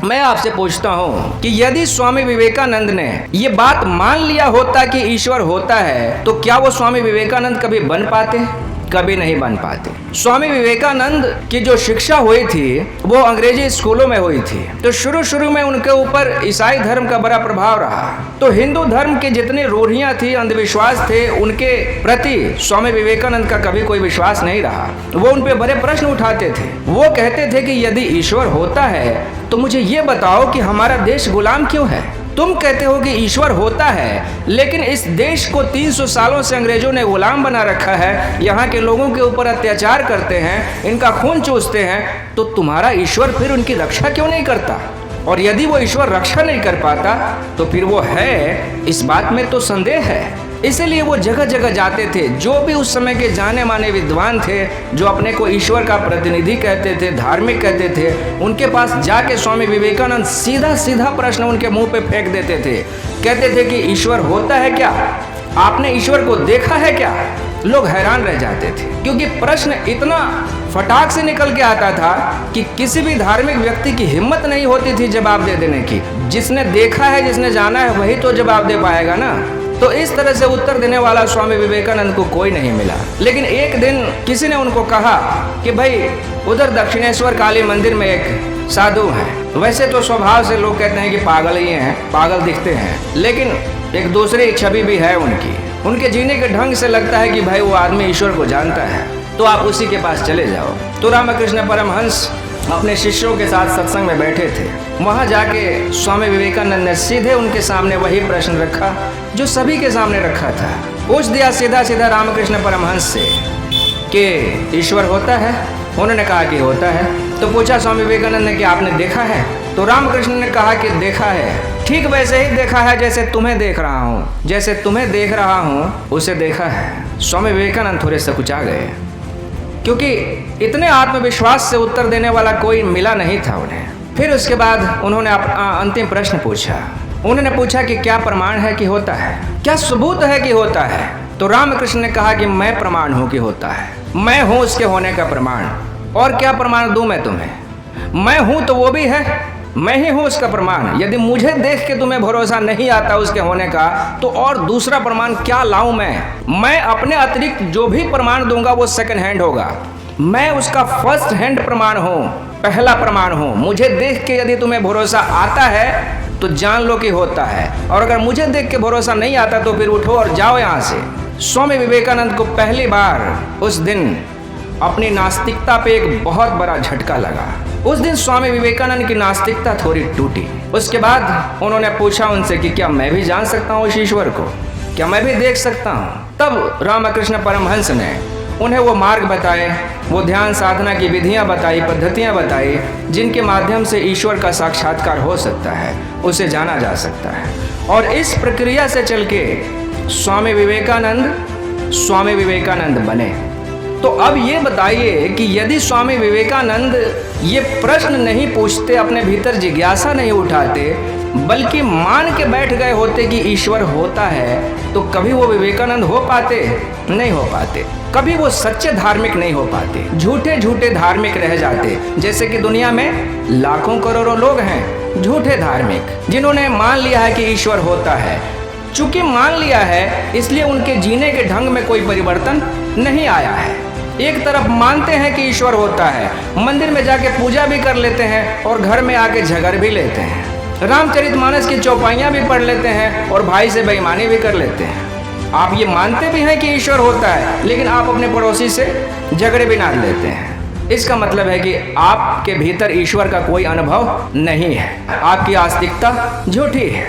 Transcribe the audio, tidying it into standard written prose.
मैं आपसे पूछता हूँ कि यदि स्वामी विवेकानंद ने ये बात मान लिया होता कि ईश्वर होता है, तो क्या वो स्वामी विवेकानंद कभी बन पाते? कभी नहीं बन पाते। स्वामी विवेकानंद की जो शिक्षा हुई थी वो अंग्रेजी स्कूलों में हुई थी, तो शुरू में उनके ऊपर ईसाई धर्म का बड़ा प्रभाव रहा। तो हिंदू धर्म की जितनी रूढ़ियां थी, अंधविश्वास थे, उनके प्रति स्वामी विवेकानंद का कभी कोई विश्वास नहीं रहा। वो उन पे बड़े प्रश्न उठाते थे। वो कहते थे कि यदि ईश्वर होता है तो मुझे ये बताओ कि हमारा देश गुलाम क्यों है? तुम कहते हो कि ईश्वर होता है, लेकिन इस देश को 300 सालों से अंग्रेजों ने गुलाम बना रखा है, यहाँ के लोगों के ऊपर अत्याचार करते हैं, इनका खून चूसते हैं, तो तुम्हारा ईश्वर फिर उनकी रक्षा क्यों नहीं करता? और यदि वो ईश्वर रक्षा नहीं कर पाता तो फिर वो है, इस बात में तो संदेह है। इसलिए वो जगह जगह जाते थे। जो भी उस समय के जाने माने विद्वान थे, जो अपने को ईश्वर का प्रतिनिधि कहते थे, धार्मिक कहते थे, उनके पास जाके स्वामी विवेकानंद सीधा सीधा प्रश्न उनके मुंह पे फेंक देते थे। कहते थे कि ईश्वर होता है क्या? आपने ईश्वर को देखा है क्या? लोग हैरान रह जाते थे, क्योंकि प्रश्न इतना फटाक से निकल के आता था कि किसी भी धार्मिक व्यक्ति की हिम्मत नहीं होती थी जवाब दे देने की। जिसने देखा है, जिसने जाना है, वही तो जवाब दे पाएगा ना। तो इस तरह से उत्तर देने वाला स्वामी विवेकानंद को कोई नहीं मिला। लेकिन एक दिन किसी ने उनको कहा कि भाई, उधर दक्षिणेश्वर काली मंदिर में एक साधु है। वैसे तो स्वभाव से लोग कहते हैं कि पागल ही हैं, पागल दिखते हैं, लेकिन एक दूसरी छवि भी है उनकी। उनके जीने के ढंग से लगता है कि भाई वो आदमी ईश्वर को जानता है, तो आप उसी के पास चले जाओ। तो रामकृष्ण परमहंस अपने शिष्यों के साथ सत्संग में बैठे थे। वहां जाके स्वामी विवेकानंद ने सीधे उनके सामने वही प्रश्न रखा जो सभी के सामने रखा था। पूछ दिया सीधा सीधा रामकृष्ण परमहंस से कि ईश्वर होता है? उन्होंने कहा कि होता है। तो पूछा स्वामी विवेकानंद ने कि आपने देखा है? तो रामकृष्ण ने कहा कि देखा है। ठीक वैसे ही देखा है जैसे तुम्हें देख रहा हूँ, जैसे तुम्हें देख रहा हूँ उसे देखा है। स्वामी विवेकानंद थोड़े सकुचा गए, क्योंकि इतने आत्मविश्वास से उत्तर देने वाला कोई मिला नहीं था उन्हें। फिर उसके बाद उन्होंने अंतिम प्रश्न पूछा। उन्होंने पूछा कि क्या प्रमाण है कि होता है? क्या सबूत है कि होता है? तो रामकृष्ण ने कहा कि मैं प्रमाण हूँ कि होता है। मैं हूँ उसके होने का प्रमाण। और क्या प्रमाण दूँ मैं तुम्हें? मैं हूँ तो वो भी है, मैं ही हूँ उसका प्रमाण। यदि मुझे देख के तुम्हें भरोसा नहीं आता उसके होने का, तो और दूसरा प्रमाण क्या लाऊं मैं अपने अतिरिक्त जो भी प्रमाण दूंगा वो सेकंड हैंड होगा। मैं उसका फर्स्ट हैंड प्रमाण हूँ, पहला प्रमाण हूँ। मुझे देख के यदि तुम्हें भरोसा आता है तो जान लो कि होता है, और अगर मुझे देख के भरोसा नहीं आता तो फिर उठो और जाओ यहाँ से। स्वामी विवेकानंद को पहली बार उस दिन अपनी नास्तिकता पे एक बहुत बड़ा झटका लगा। उस दिन स्वामी विवेकानंद की नास्तिकता थोड़ी टूटी। उसके बाद उन्होंने पूछा उनसे कि क्या मैं भी जान सकता हूँ उस ईश्वर को? क्या मैं भी देख सकता हूँ? तब रामकृष्ण परमहंस ने उन्हें वो मार्ग बताए, वो ध्यान साधना की विधियाँ बताई, पद्धतियाँ बताई, जिनके माध्यम से ईश्वर का साक्षात्कार हो सकता है, उसे जाना जा सकता है। और इस प्रक्रिया से चल के स्वामी विवेकानंद बने। तो अब ये बताइए कि यदि स्वामी विवेकानंद ये प्रश्न नहीं पूछते, अपने भीतर जिज्ञासा नहीं उठाते, बल्कि मान के बैठ गए होते कि ईश्वर होता है, तो कभी वो विवेकानंद हो पाते? नहीं हो पाते। कभी वो सच्चे धार्मिक नहीं हो पाते, झूठे झूठे धार्मिक रह जाते। जैसे कि दुनिया में लाखों करोड़ों लोग हैं झूठे धार्मिक, जिन्होंने मान लिया है कि ईश्वर होता है। चूंकि मान लिया है, इसलिए उनके जीने के ढंग में कोई परिवर्तन नहीं आया है। एक तरफ मानते हैं कि ईश्वर होता है, मंदिर में जाके पूजा भी कर लेते हैं और घर में आके झगड़ भी लेते हैं, रामचरितमानस की चौपाइयाँ भी पढ़ लेते हैं और भाई से बेईमानी भी कर लेते हैं। आप ये मानते भी हैं कि ईश्वर होता है, लेकिन आप अपने पड़ोसी से झगड़े भी नाद लेते हैं। इसका मतलब है कि आपके भीतर ईश्वर का कोई अनुभव नहीं है, आपकी आस्तिकता झूठी है।